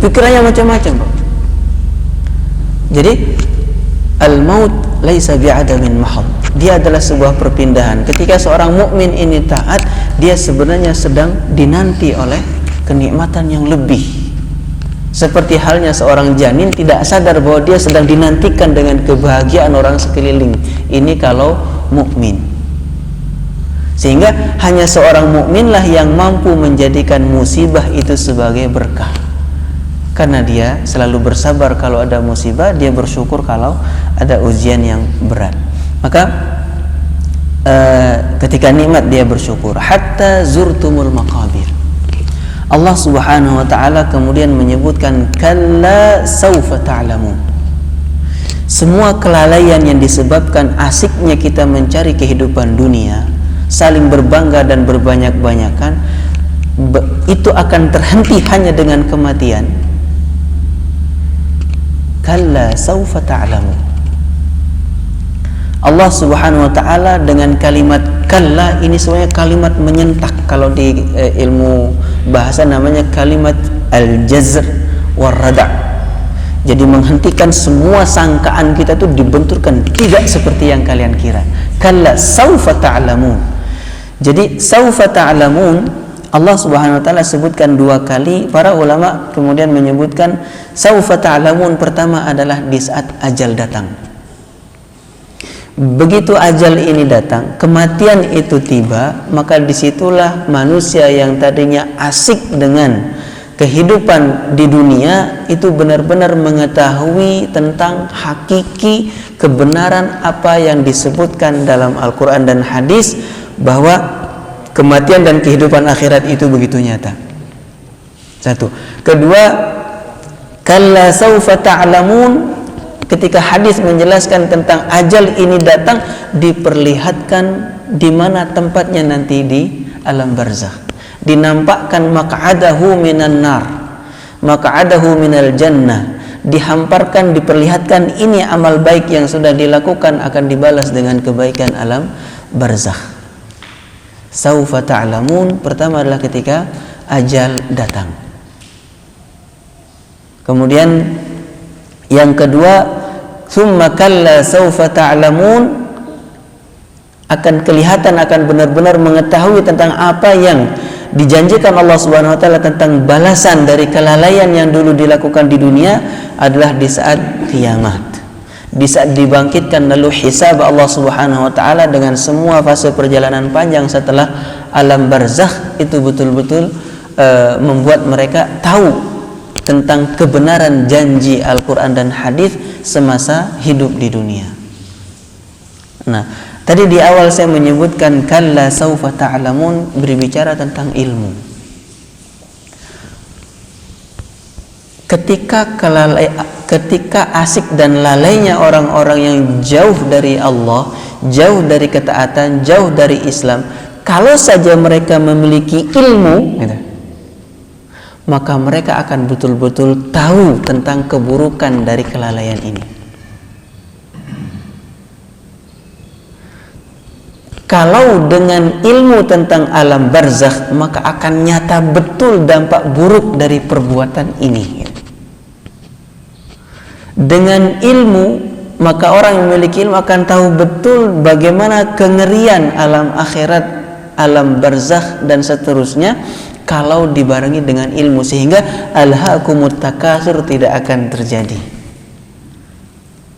Pikirannya macam-macam, Pak. Jadi al-maut laisa bi'adamin mahad. Dia adalah sebuah perpindahan. Ketika seorang mukmin ini taat, dia sebenarnya sedang dinanti oleh kenikmatan yang lebih. Seperti halnya seorang janin tidak sadar bahwa dia sedang dinantikan dengan kebahagiaan orang sekeliling. Ini kalau mukmin. Sehingga hanya seorang mukminlah yang mampu menjadikan musibah itu sebagai berkah. Karena dia selalu bersabar kalau ada musibah, dia bersyukur kalau ada ujian yang berat. Maka ketika nikmat dia bersyukur. Hatta zurtumul maqabir. Allah Subhanahu wa taala kemudian menyebutkan, kalla saufa ta'lamun. Semua kelalaian yang disebabkan asiknya kita mencari kehidupan dunia, saling berbangga dan berbanyak-banyakan, itu akan terhenti hanya dengan kematian. Kalla saufa ta'lamun. Allah Subhanahu wa taala dengan kalimat kalla ini sebenarnya kalimat menyentak. Kalau di ilmu bahasa namanya kalimat al-jazr war rada'. Jadi menghentikan semua sangkaan kita tuh dibenturkan, tidak seperti yang kalian kira. Kalla saufa ta'lamun. Jadi saufa ta'lamun Allah Subhanahu wa taala sebutkan 2 kali. Para ulama kemudian menyebutkan saufa ta'lamun pertama adalah di saat ajal datang. Begitu ajal ini datang, kematian itu tiba, maka disitulah manusia yang tadinya asik dengan kehidupan di dunia itu benar-benar mengetahui tentang hakiki kebenaran apa yang disebutkan dalam Al-Quran dan hadis, bahwa kematian dan kehidupan akhirat itu begitu nyata. Satu. Kedua, kalla saufa ta'lamun, ketika hadis menjelaskan tentang ajal ini datang, diperlihatkan di mana tempatnya nanti di alam barzakh. Dinampakkan maq'adahu minan nar, maq'adahu minal jannah, dihamparkan, diperlihatkan ini amal baik yang sudah dilakukan akan dibalas dengan kebaikan alam barzakh. Saufa ta'lamun pertama adalah ketika ajal datang. Kemudian yang kedua, summa kalla saufa ta'lamun, akan kelihatan, akan benar-benar mengetahui tentang apa yang dijanjikan Allah Subhanahu wa taala tentang balasan dari kelalaian yang dulu dilakukan di dunia adalah di saat kiamat. Di saat dibangkitkan lalu hisab Allah Subhanahu wa taala dengan semua fase perjalanan panjang setelah alam barzakh itu betul-betul membuat mereka tahu tentang kebenaran janji Al-Qur'an dan hadis semasa hidup di dunia. Nah, tadi di awal saya menyebutkan kalla saufa ta'lamun berbicara tentang ilmu. Ketika asik dan lalainya orang-orang yang jauh dari Allah, jauh dari ketaatan, jauh dari Islam, kalau saja mereka memiliki ilmu, gitu, maka mereka akan betul-betul tahu tentang keburukan dari kelalaian ini. Kalau dengan ilmu tentang alam barzakh, maka akan nyata betul dampak buruk dari perbuatan ini. Dengan ilmu, maka orang yang memiliki ilmu akan tahu betul bagaimana kengerian alam akhirat, alam barzakh dan seterusnya kalau dibarengi dengan ilmu, sehingga alhaakumut takatsur tidak akan terjadi.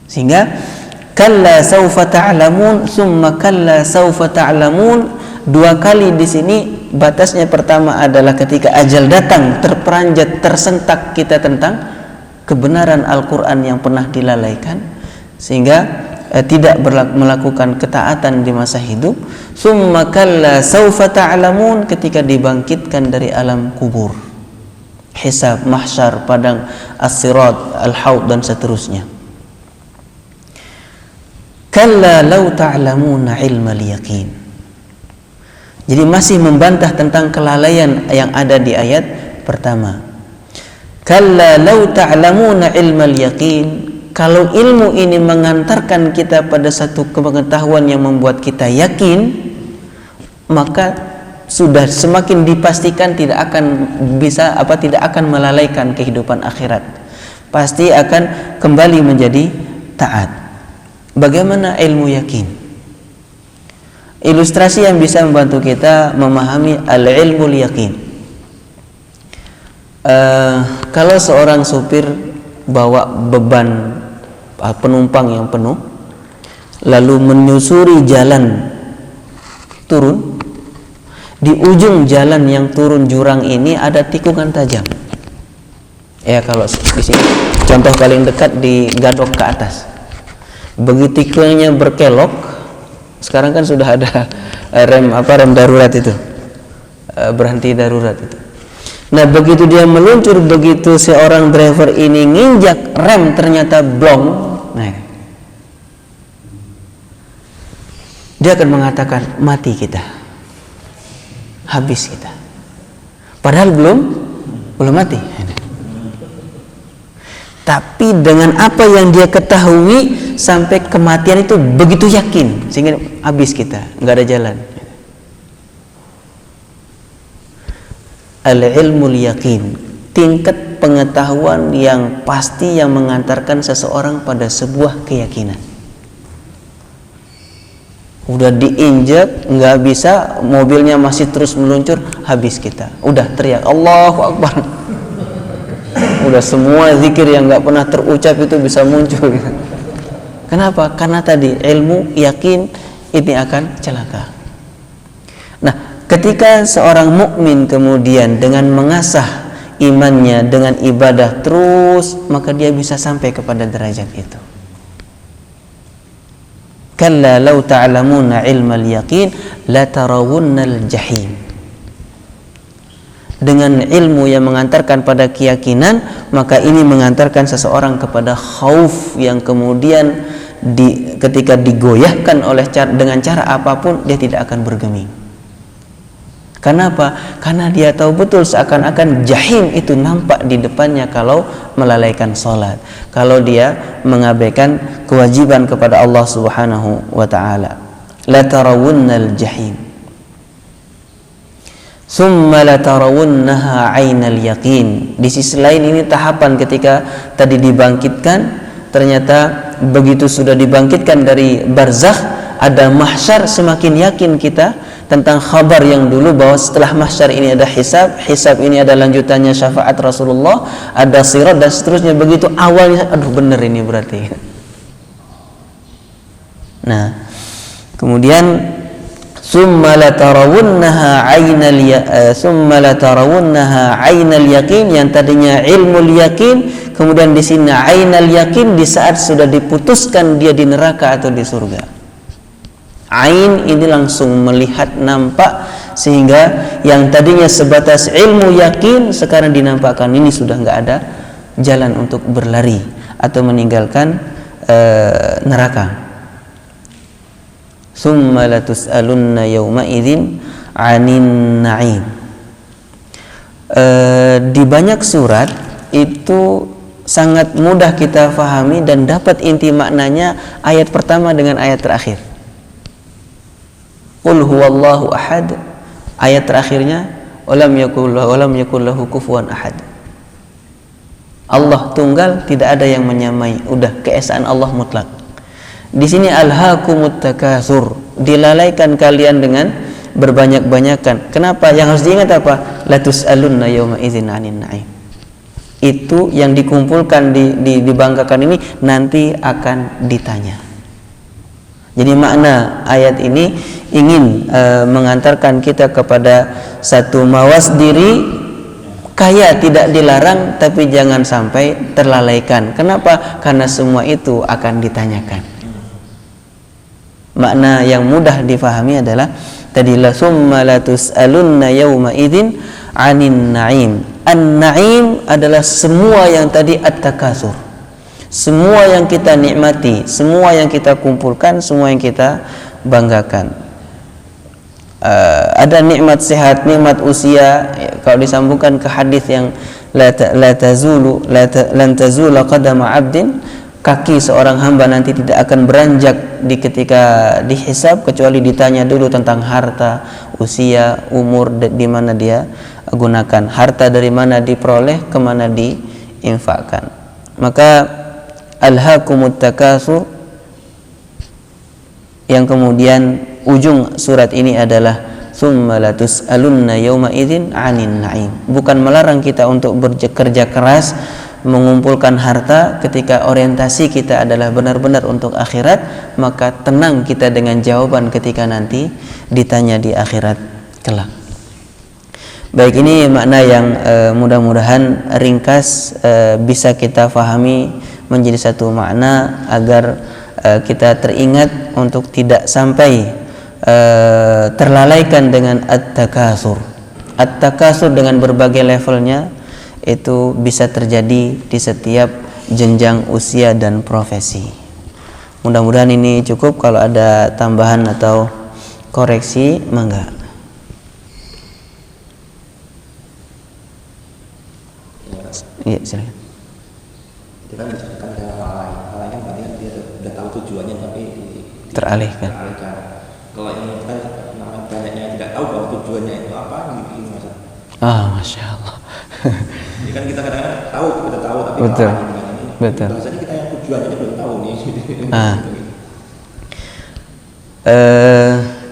Sehingga kalla saufa ta'lamun, summa kalla saufa ta'lamun, 2 kali di sini. Batasnya pertama adalah ketika ajal datang, terperanjat, tersentak kita tentang kebenaran Al-Quran yang pernah dilalaikan, sehingga tidak melakukan ketaatan di masa hidup. Summa kalla saufa ta'lamun, ketika dibangkitkan dari alam kubur, hisab, mahsyar, padang as-sirat, al-haud dan seterusnya. Kalla law ta'lamuna ilmal yaqin. Jadi masih membantah tentang kelalaian yang ada di ayat pertama. Kalla law ta'lamuna ilmal yaqin, kalau ilmu ini mengantarkan kita pada satu pengetahuan yang membuat kita yakin, maka sudah semakin dipastikan tidak akan melalaikan kehidupan akhirat. Pasti akan kembali menjadi taat. Bagaimana ilmu yakin? Ilustrasi yang bisa membantu kita memahami al-ilmul yakin. Kalau seorang supir bawa beban penumpang yang penuh, lalu menyusuri jalan turun, di ujung jalan yang turun jurang ini ada tikungan tajam. Ya, kalau di sini contoh paling dekat di gadok ke atas. Begitu tikungannya berkelok, sekarang kan sudah ada rem darurat itu, berhenti darurat itu. Nah, begitu dia meluncur, begitu seorang driver ini nginjak rem ternyata blong, nah, dia akan mengatakan mati kita, habis kita. Padahal belum mati. tapi dengan apa yang dia ketahui sampai kematian itu begitu yakin sehingga habis kita, nggak ada jalan. Al-ilmul yakin, tingkat pengetahuan yang pasti yang mengantarkan seseorang pada sebuah keyakinan. Udah diinjak nggak bisa, mobilnya masih terus meluncur, habis kita. Udah teriak Allahu Akbar. Udah semua zikir yang nggak pernah terucap itu bisa muncul. Kenapa? Karena tadi ilmu yakin ini akan celaka. Nah, ketika seorang mukmin kemudian dengan mengasah imannya dengan ibadah terus, maka dia bisa sampai kepada derajat itu. Kalla law ta'lamuna ilmal yaqin la tarawunnal jahim. Dengan ilmu yang mengantarkan pada keyakinan, maka ini mengantarkan seseorang kepada khauf yang kemudian ketika digoyahkan dengan cara apapun dia tidak akan bergeming. Kenapa? Karena dia tahu betul seakan-akan jahim itu nampak di depannya kalau melalaikan salat, kalau dia mengabaikan kewajiban kepada Allah Subhanahu wa taala. La tarawunnal jahim. Summa la tarawunnaha 'ainal yaqin. Di sisi lain ini tahapan ketika tadi dibangkitkan, ternyata begitu sudah dibangkitkan dari barzakh, ada mahsyar, semakin yakin kita tentang kabar yang dulu bahwa setelah mahsyar ini ada hisab, hisab ini ada lanjutannya syafaat Rasulullah, ada sirat dan seterusnya. Begitu awalnya, aduh bener ini berarti. Nah, kemudian summa la tarawunnaha 'ainal yaqin, yang tadinya ilmul yaqin, kemudian di sini 'ainal yaqin di saat sudah diputuskan dia di neraka atau di surga. Ain ini langsung melihat, nampak, sehingga yang tadinya sebatas ilmu yakin sekarang dinampakkan ini sudah nggak ada jalan untuk berlari atau meninggalkan neraka. Summa latus'alunna yawma idzin 'anin na'im. Di banyak surat itu sangat mudah kita fahami dan dapat inti maknanya ayat pertama dengan ayat terakhir. Qul huwallahu ahad, ayat terakhirnya walam yakul lahu kufuwan ahad. Allah tunggal, tidak ada yang menyamai, udah keesaan Allah mutlak. Di sini alhaakumut takatsur, dilalaikan kalian dengan berbanyak-banyakan. Kenapa? Yang harus diingat apa? Latus'alunna yawma idzin 'anin na'im. Itu yang dikumpulkan, dibanggakan ini nanti akan ditanya. Jadi makna ayat ini ingin mengantarkan kita kepada satu mawas diri, kaya tidak dilarang tapi jangan sampai terlalaikan. Kenapa? Karena semua itu akan ditanyakan. Makna yang mudah difahami adalah tadi la summa latus'alunna yawma idzin 'anin na'im. An-na'im adalah semua yang tadi at-takatsur. Semua yang kita nikmati, semua yang kita kumpulkan, semua yang kita banggakan. Ada nikmat sehat, nikmat usia. Kalau disambungkan ke hadis yang lan tazula qadama 'abdin, kaki seorang hamba nanti tidak akan beranjak ketika dihisab kecuali ditanya dulu tentang harta, usia, umur, di mana dia gunakan, harta dari mana diperoleh, kemana diinfakkan. Maka alhaakumut takatsur, yang kemudian ujung surat ini adalah summa latus'alunna yawma idzin 'anin na'im. Bukan melarang kita untuk bekerja keras mengumpulkan harta ketika orientasi kita adalah benar-benar untuk akhirat, maka tenang kita dengan jawaban ketika nanti ditanya di akhirat kelak. Baik, ini makna yang mudah-mudahan ringkas bisa kita fahami menjadi satu makna agar kita teringat untuk tidak sampai terlalaikan dengan at-takatsur. At-takatsur dengan berbagai levelnya itu bisa terjadi di setiap jenjang usia dan profesi. Mudah-mudahan ini cukup. Kalau ada tambahan atau koreksi, mangga. Iya, silakan. itu kan disebutkan dengan lalai kan berarti kan dia sudah tahu tujuannya tapi teralihkan. Kalau yang kita namanya banyaknya yang tidak tahu bahwa tujuannya itu apa ini masa. Masya Allah. Ini kan kita kadang-kadang tahu tapi betul. Ini Betul. bahasanya kita yang tujuannya belum tahu nih.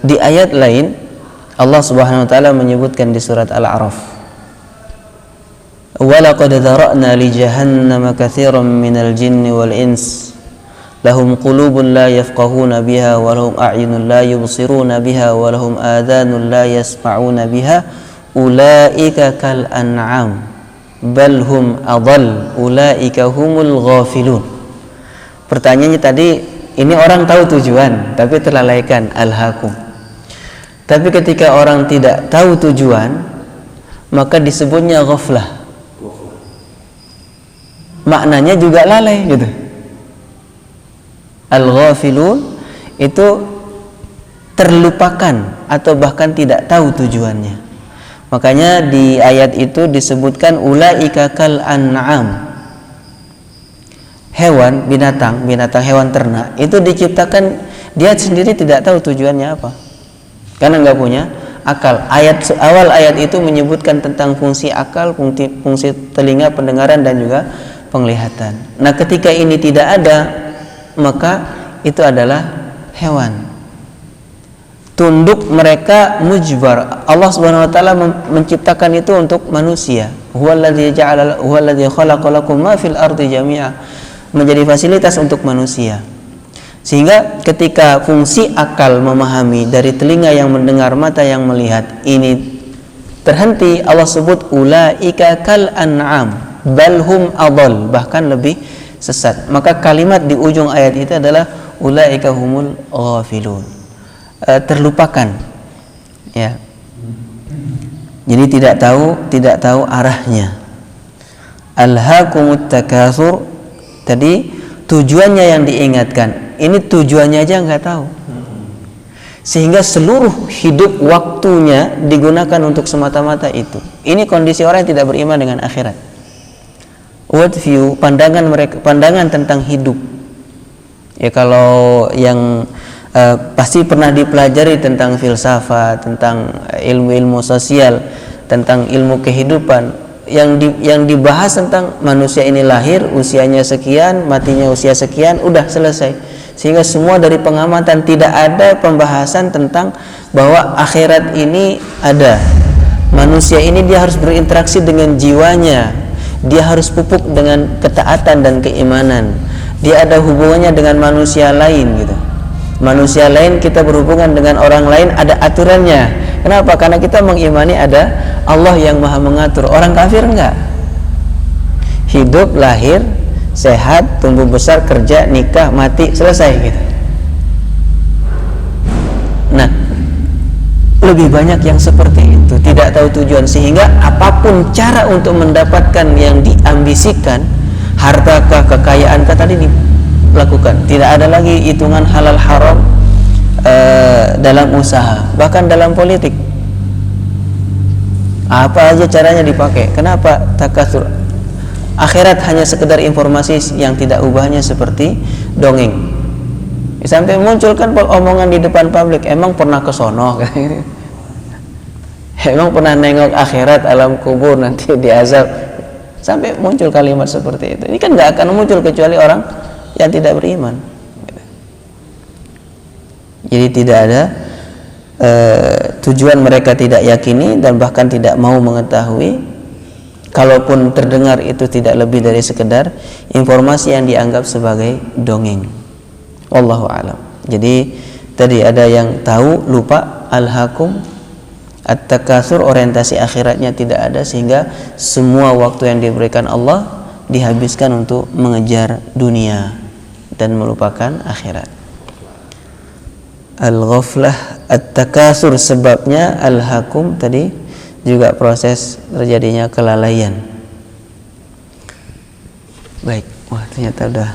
Di ayat lain Allah Subhanahu wa taala menyebutkan di surat Al-A'raf, "Wa laqad dhara'na li jahannama katsiran minal jinni wal ins lahum qulubun la yafqahuna biha wa lahum a'yunun la yubsiruna biha wa lahum adhanun la yasma'una biha ulaika kal an'am bal hum adall ulaika humul ghafilun." Pertanyaannya tadi, ini orang tahu tujuan tapi terlalaikan, alhaqum. Tapi ketika orang tidak tahu tujuan, maka disebutnya ghaflah. Maknanya juga lalai gitu. Al-ghafilun itu terlupakan atau bahkan tidak tahu tujuannya. Makanya di ayat itu disebutkan ulaika kal an'am. Hewan, binatang hewan ternak itu diciptakan dia sendiri tidak tahu tujuannya apa. Karena nggak punya akal. Awal ayat itu menyebutkan tentang fungsi akal, fungsi telinga, pendengaran dan juga penglihatan. Nah, ketika ini tidak ada, maka itu adalah hewan. Tunduk mereka mujbar. Allah Subhanahu wa taala menciptakan itu untuk manusia. Huwallazi khalaqa lakum ma fil ardi jami'a. Menjadi fasilitas untuk manusia. Sehingga ketika fungsi akal memahami dari telinga yang mendengar, mata yang melihat ini terhenti, Allah sebut ulaika kal an'am bal hum adall, bahkan lebih sesat. Maka kalimat di ujung ayat itu adalah ulaika humul ghafilun, terlupakan ya. Jadi tidak tahu arahnya. Alhaakumut takatsur, tadi tujuannya yang diingatkan. Ini tujuannya aja nggak tahu, sehingga seluruh hidup waktunya digunakan untuk semata-mata itu. Ini kondisi orang yang tidak beriman dengan akhirat. World view, pandangan mereka, pandangan tentang hidup. Ya kalau yang pasti pernah dipelajari tentang filsafat, tentang ilmu-ilmu sosial, tentang ilmu kehidupan, yang dibahas tentang manusia ini lahir usianya sekian, matinya usia sekian, udah selesai. Sehingga semua dari pengamatan, tidak ada pembahasan tentang bahwa akhirat ini ada. Manusia ini dia harus berinteraksi dengan jiwanya, dia harus pupuk dengan ketaatan dan keimanan, dia ada hubungannya dengan manusia lain gitu. Manusia lain, kita berhubungan dengan orang lain, ada aturannya. Kenapa? Karena kita mengimani ada Allah yang maha mengatur. Orang kafir enggak. Hidup, lahir, sehat, tumbuh besar, kerja, nikah, mati, selesai gitu. Nah, lebih banyak yang seperti itu, tidak tahu tujuan, sehingga apapun cara untuk mendapatkan yang diambisikan, hartakah, kekayaankah, tadi dilakukan. Tidak ada lagi hitungan halal haram dalam usaha, bahkan dalam politik. Apa aja caranya dipakai. Kenapa? Takatsur. Akhirat hanya sekedar informasi yang tidak ubahnya seperti dongeng. Sampai muncul kan omongan di depan publik, emang pernah ke sono? Emang pernah nengok akhirat, alam kubur, nanti diazab? Sampai muncul kalimat seperti itu. Ini kan gak akan muncul kecuali orang yang tidak beriman. Jadi tidak ada tujuan, mereka tidak yakini dan bahkan tidak mau mengetahui. Kalaupun terdengar itu tidak lebih dari sekedar informasi yang dianggap sebagai dongeng. Wallahu a'lam. Jadi tadi ada yang tahu lupa, alhaakum at-takatsur, orientasi akhiratnya tidak ada, sehingga semua waktu yang diberikan Allah dihabiskan untuk mengejar dunia dan melupakan akhirat. Al-ghaflah, at-takatsur sebabnya alhaakum tadi juga proses terjadinya kelalaian. Baik, wah ternyata udah.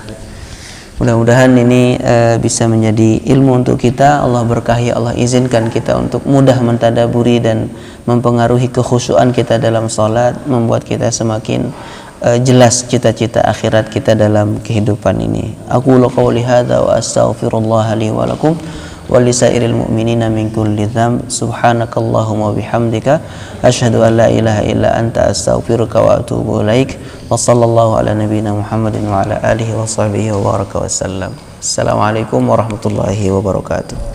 Mudah-mudahan ini bisa menjadi ilmu untuk kita. Allah berkahi, Allah izinkan kita untuk mudah mentadaburi dan mempengaruhi kekhusyuan kita dalam salat, membuat kita semakin jelas cita-cita akhirat kita dalam kehidupan ini. Aku qouli hadza wa astaghfirullah li wa lakum wa lisairil mu'minina min kulli dzamb. Subhanakallahumma bihamdika asyhadu an la ilaha illa anta astaghfiruka wa atubu ilaik. Wa sallallahu ala nabiyyina Muhammadin wa ala alihi wa sahbihi wa baraka wasallam. Assalamualaikum warahmatullahi wabarakatuh.